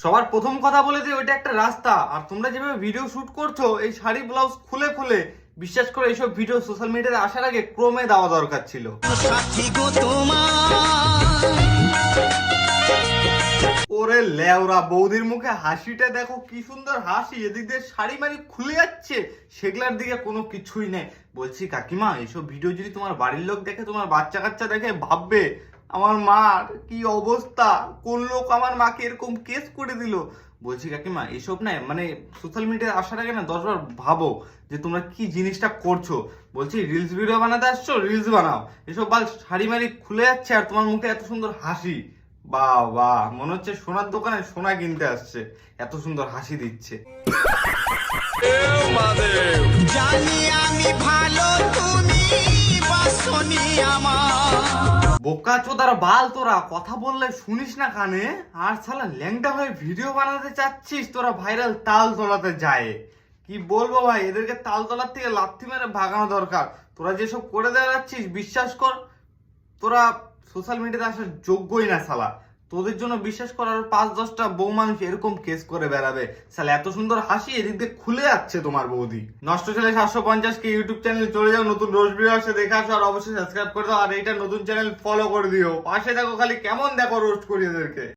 সবার প্রথম কথা বলে যে ওইটা একটা রাস্তা, আর তোমরা যেভাবে ভিডিও শুট করছো এই শাড়ি ব্লাউজ খুলে খুলে, বিশ্বাস করে এইসব ভিডিও সোশ্যাল মিডিয়াতে আসার আগে ক্রমে দেওয়া দরকার ছিল। ওরে লেওরা, বৌদির মুখে হাসিটা দেখো, কি সুন্দর হাসি, এদিক দিয়ে শাড়ি মারি খুলে যাচ্ছে, সেগুলার দিকে কোনো কিছুই নেই। বলছি কাকিমা, এইসব ভিডিও যদি তোমার বাড়ির লোক দেখে, তোমার বাচ্চা কাচ্চা দেখে, ভাববে আমার মার কি অবস্থা, কোন লোক আমার মাকে এরকম কেস করে দিল। বলছি কাকিমা, এসব না মানে সোশ্যাল মিডিয়ায় আসার আগে না 10বার ভাবো যে তোমরা কি জিনিসটা করছো। বলছি রিলস ভিডিও বানাতে আসছো, রিলস বানাও, এসব বাল শাড়ি মারি খুলে যাচ্ছে আর তোমার মুখে এত সুন্দর হাসি, বাহ বাহ, মনে হচ্ছে সোনার দোকানে সোনা কিনতে আসছে, এত সুন্দর হাসি দিচ্ছে। বোকা চোদার বাল, তোরা কথা বললে শুনিস না কানে, আর শালা ল্যাংটা হয়ে ভিডিও বানাতে চাচ্ছিস, তোরা ভাইরাল তাল তোলাতে যায়। কি বলবো ভাই, এদেরকে তাল তোলার থেকে লাথি মেরে ভাগানো দরকার। তোরা যেসব করে দেওয়া যাচ্ছিস, বিশ্বাস কর তোরা সোশ্যাল মিডিয়াতে আসার যোগ্যই না শালা। তোদের জন্য বিশ্বাস করার 5-10টা বউ মানুষ এরকম কেস করে বেড়াবে। শালা এত সুন্দর হাসি, এদিক দিয়ে খুলে যাচ্ছে তোমার বৌদি। নষ্ট ছেলে 750 কে ইউটিউব চ্যানেল চলে যাও, নতুন রোজ ভিডিও আসে দেখে আসো, আর অবশ্যই সাবস্ক্রাইব করে দাও, আর এইটা নতুন চ্যানেল ফলো করে দিও। পাশে দেখো খালি কেমন দেখো রোস্ট করি এদেরকে।